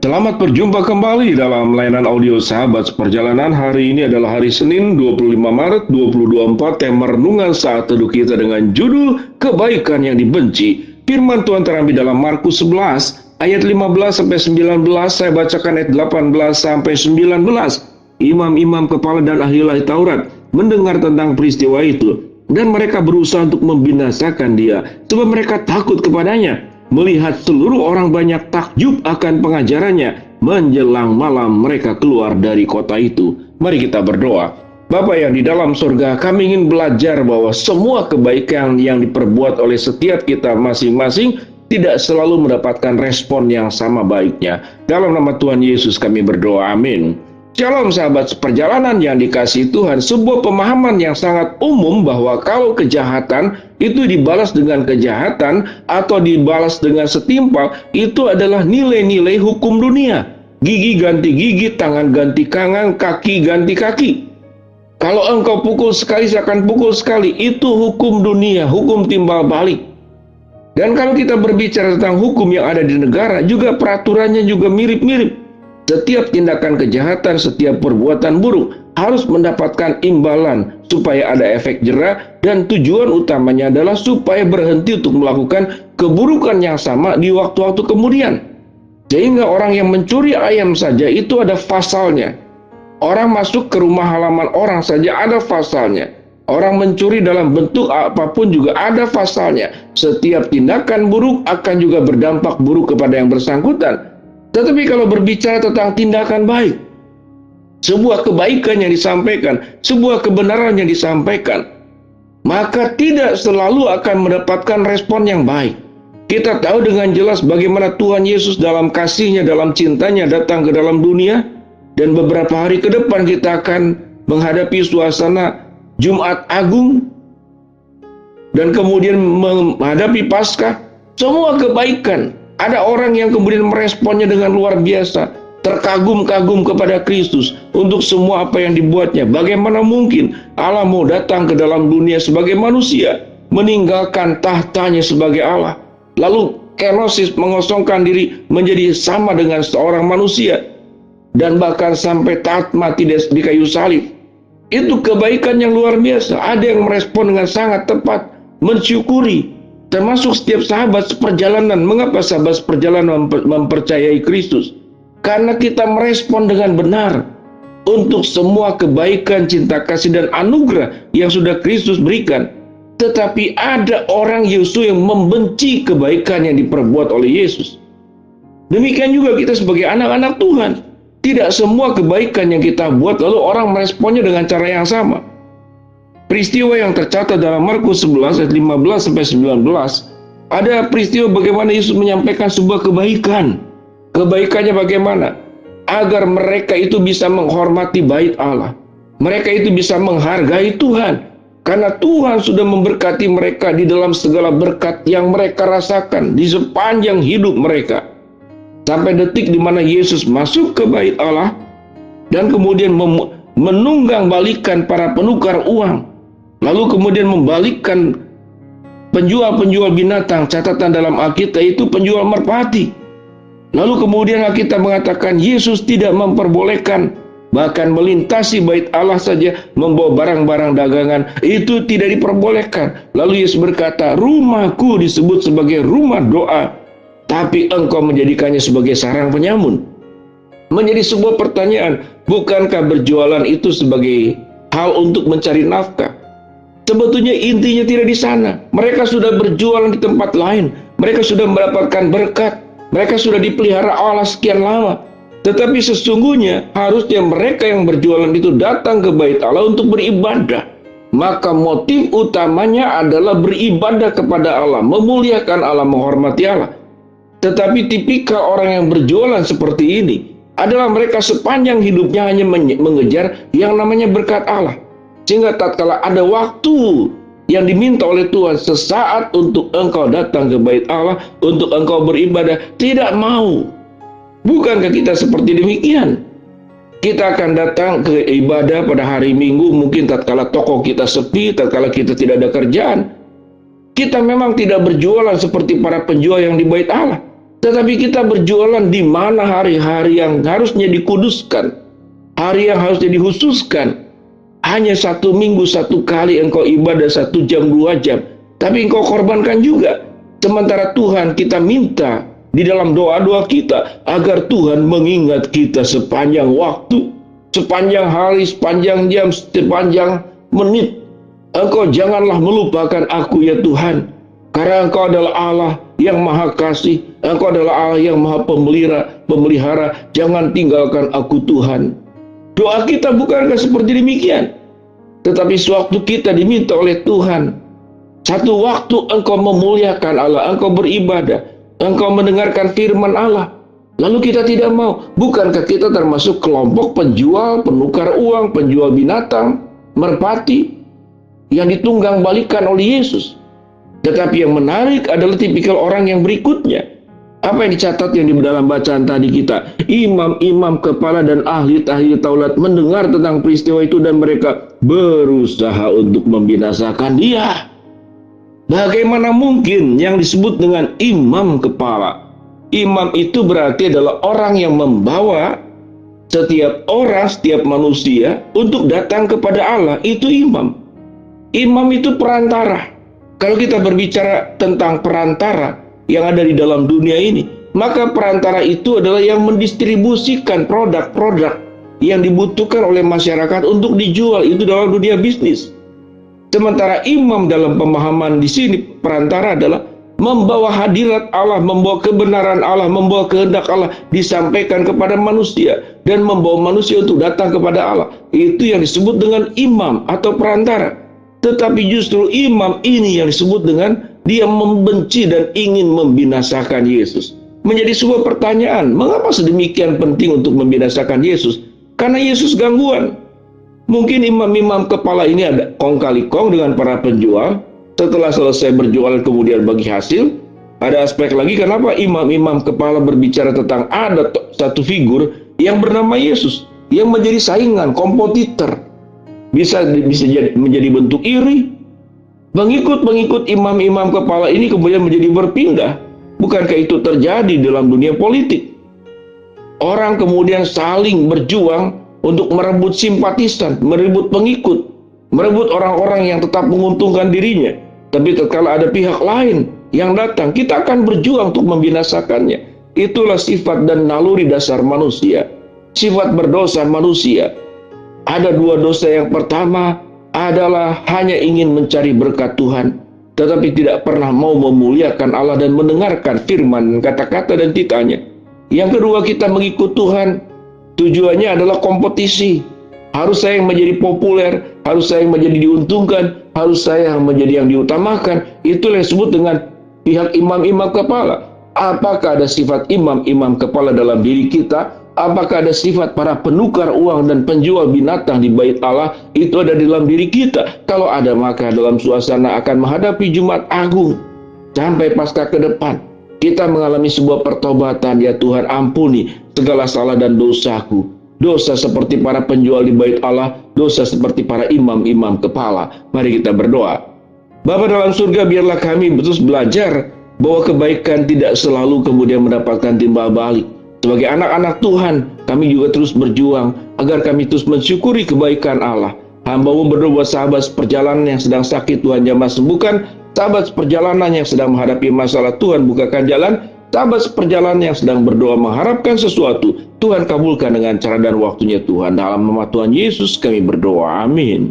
Selamat berjumpa kembali dalam layanan audio Sahabat Seperjalanan. Hari ini adalah hari Senin 25 Maret 2024. Tema renungan saat teduh kita dengan judul Kebaikan yang Dibenci. Firman Tuhan terambil dalam Markus 11 ayat 15-19. Saya bacakan ayat 18-19. Imam-imam kepala dan ahli Taurat mendengar tentang peristiwa itu, dan mereka berusaha untuk membinasakan dia, sebab mereka takut kepadanya. Melihat seluruh orang banyak takjub akan pengajarannya. Menjelang malam mereka keluar dari kota itu. Mari kita berdoa. Bapa yang di dalam surga, kami ingin belajar bahwa semua kebaikan yang diperbuat oleh setiap kita masing-masing tidak selalu mendapatkan respon yang sama baiknya. Dalam nama Tuhan Yesus kami berdoa, amin. Shalom sahabat seperjalanan yang dikasihi Tuhan. Sebuah pemahaman yang sangat umum bahwa kalau kejahatan itu dibalas dengan kejahatan atau dibalas dengan setimpal, itu adalah nilai-nilai hukum dunia. Gigi ganti gigi, tangan ganti tangan, kaki ganti kaki. Kalau engkau pukul sekali, saya akan pukul sekali. Itu hukum dunia, hukum timbal balik. Dan kalau kita berbicara tentang hukum yang ada di negara, juga peraturannya juga mirip-mirip. Setiap tindakan kejahatan, setiap perbuatan buruk harus mendapatkan imbalan supaya ada efek jera, dan tujuan utamanya adalah supaya berhenti untuk melakukan keburukan yang sama di waktu-waktu kemudian. Sehingga orang yang mencuri ayam saja itu ada pasalnya. Orang masuk ke rumah halaman orang saja ada pasalnya. Orang mencuri dalam bentuk apapun juga ada pasalnya. Setiap tindakan buruk akan juga berdampak buruk kepada yang bersangkutan. Tetapi kalau berbicara tentang tindakan baik, sebuah kebaikan yang disampaikan, sebuah kebenaran yang disampaikan, maka tidak selalu akan mendapatkan respon yang baik. Kita tahu dengan jelas bagaimana Tuhan Yesus dalam kasih-Nya, dalam cintanya datang ke dalam dunia, dan beberapa hari ke depan kita akan menghadapi suasana Jumat Agung, dan kemudian menghadapi Paskah. Semua kebaikan. Ada orang yang kemudian meresponnya dengan luar biasa, terkagum-kagum kepada Kristus untuk semua apa yang dibuatnya. Bagaimana mungkin Allah mau datang ke dalam dunia sebagai manusia, meninggalkan tahtanya sebagai Allah, lalu kenosis mengosongkan diri menjadi sama dengan seorang manusia, dan bahkan sampai taat mati di kayu salib. Itu kebaikan yang luar biasa. Ada yang merespon dengan sangat tepat, mensyukuri. Termasuk setiap sahabat seperjalanan. Mengapa sahabat seperjalanan mempercayai Kristus? Karena kita merespon dengan benar untuk semua kebaikan, cinta kasih, dan anugerah yang sudah Kristus berikan. Tetapi ada orang justru yang membenci kebaikan yang diperbuat oleh Yesus. Demikian juga kita sebagai anak-anak Tuhan. Tidak semua kebaikan yang kita buat lalu orang meresponnya dengan cara yang sama. Peristiwa yang tercatat dalam Markus 11 ayat 15-19, ada peristiwa bagaimana Yesus menyampaikan sebuah kebaikan. Kebaikannya bagaimana? Agar mereka itu bisa menghormati bait Allah. Mereka itu bisa menghargai Tuhan. Karena Tuhan sudah memberkati mereka di dalam segala berkat yang mereka rasakan di sepanjang hidup mereka. Sampai detik di mana Yesus masuk ke bait Allah dan kemudian menunggang balikan para penukar uang. Lalu kemudian membalikkan penjual-penjual binatang. Catatan dalam Alkitab itu penjual merpati. Lalu kemudian Alkitab mengatakan Yesus tidak memperbolehkan bahkan melintasi bait Allah saja, membawa barang-barang dagangan itu tidak diperbolehkan. Lalu Yesus berkata, rumahku disebut sebagai rumah doa, tapi engkau menjadikannya sebagai sarang penyamun. Menjadi sebuah pertanyaan, bukankah berjualan itu sebagai hal untuk mencari nafkah? Sebetulnya intinya tidak di sana. Mereka sudah berjualan di tempat lain. Mereka sudah mendapatkan berkat. Mereka sudah dipelihara Allah sekian lama. Tetapi sesungguhnya harusnya mereka yang berjualan itu datang ke bait Allah untuk beribadah. Maka motif utamanya adalah beribadah kepada Allah, memuliakan Allah, menghormati Allah. Tetapi tipikal orang yang berjualan seperti ini adalah mereka sepanjang hidupnya hanya mengejar yang namanya berkat Allah. Sehingga tatkala ada waktu yang diminta oleh Tuhan sesaat untuk engkau datang ke bait Allah, untuk engkau beribadah, tidak mau. Bukankah kita seperti demikian? Kita akan datang ke ibadah pada hari Minggu, mungkin tatkala toko kita sepi, tatkala kita tidak ada kerjaan. Kita memang tidak berjualan seperti para penjual yang di bait Allah. Tetapi kita berjualan di mana hari-hari yang harusnya dikuduskan, hari yang harusnya dikhususkan. Hanya 1 minggu 1 kali engkau ibadah 1 jam 2 jam, tapi engkau korbankan juga. Sementara Tuhan kita minta di dalam doa-doa kita agar Tuhan mengingat kita sepanjang waktu, sepanjang hari, sepanjang jam, sepanjang menit. Engkau janganlah melupakan aku ya Tuhan, karena Engkau adalah Allah yang maha kasih, Engkau adalah Allah yang maha pemelihara. Jangan tinggalkan aku Tuhan. Doa kita bukankah seperti demikian? Tetapi sewaktu kita diminta oleh Tuhan, satu waktu engkau memuliakan Allah, engkau beribadah, engkau mendengarkan firman Allah, lalu kita tidak mau. Bukankah kita termasuk kelompok penjual, penukar uang, penjual binatang, merpati, yang ditunggang balikan oleh Yesus? Tetapi yang menarik adalah tipikal orang yang berikutnya. Apa yang dicatat yang di dalam bacaan tadi kita? Imam-imam kepala dan ahli-ahli Taurat mendengar tentang peristiwa itu dan mereka berusaha untuk membinasakan dia. Bagaimana mungkin yang disebut dengan imam kepala? Imam itu berarti adalah orang yang membawa setiap orang, setiap manusia untuk datang kepada Allah. Itu imam. Imam itu perantara. Kalau kita berbicara tentang perantara yang ada di dalam dunia ini, maka perantara itu adalah yang mendistribusikan produk-produk yang dibutuhkan oleh masyarakat untuk dijual. Itu dalam dunia bisnis. Sementara imam dalam pemahaman di sini, perantara adalah membawa hadirat Allah, membawa kebenaran Allah, membawa kehendak Allah disampaikan kepada manusia dan membawa manusia untuk datang kepada Allah. Itu yang disebut dengan imam atau perantara. Tetapi justru imam ini yang disebut dengan dia membenci dan ingin membinasakan Yesus. Menjadi sebuah pertanyaan, mengapa sedemikian penting untuk membinasakan Yesus? Karena Yesus gangguan. Mungkin imam-imam kepala ini ada kong kali kong dengan para penjual. Setelah selesai berjualan kemudian bagi hasil. Ada aspek lagi kenapa imam-imam kepala berbicara tentang ada satu figur yang bernama Yesus, yang menjadi saingan, kompetitor. Bisa menjadi bentuk iri. Pengikut-pengikut imam-imam kepala ini kemudian menjadi berpindah. Bukankah itu terjadi dalam dunia politik? Orang kemudian saling berjuang untuk merebut simpatisan, merebut pengikut, merebut orang-orang yang tetap menguntungkan dirinya. Tapi tatkala ada pihak lain yang datang, kita akan berjuang untuk membinasakannya. Itulah sifat dan naluri dasar manusia, sifat berdosa manusia. Ada 2 dosa. Yang pertama adalah hanya ingin mencari berkat Tuhan, tetapi tidak pernah mau memuliakan Allah dan mendengarkan firman, kata-kata dan titanya. Yang kedua, kita mengikut Tuhan, tujuannya adalah kompetisi. Harus saya yang menjadi populer, harus saya yang menjadi diuntungkan, harus saya yang menjadi yang diutamakan. Itulah yang disebut dengan pihak imam-imam kepala. Apakah ada sifat imam-imam kepala dalam diri kita? Apakah ada sifat para penukar uang dan penjual binatang di bait Allah? Itu ada di dalam diri kita. Kalau ada, maka dalam suasana akan menghadapi Jumat Agung sampai Paskah ke depan, kita mengalami sebuah pertobatan. Ya Tuhan, ampuni segala salah dan dosaku. Dosa seperti para penjual di bait Allah, dosa seperti para imam-imam kepala. Mari kita berdoa. Bapa dalam surga, biarlah kami terus belajar bahwa kebaikan tidak selalu kemudian mendapatkan timbal balik. Sebagai anak-anak Tuhan, kami juga terus berjuang agar kami terus mensyukuri kebaikan Allah. Hamba-Mu berdoa buat sahabat seperjalanan yang sedang sakit, Tuhan jamah sembuhkan. Sahabat seperjalanan yang sedang menghadapi masalah, Tuhan bukakan jalan. Sahabat seperjalanan yang sedang berdoa mengharapkan sesuatu, Tuhan kabulkan dengan cara dan waktunya Tuhan. Dalam nama Tuhan Yesus kami berdoa, amin.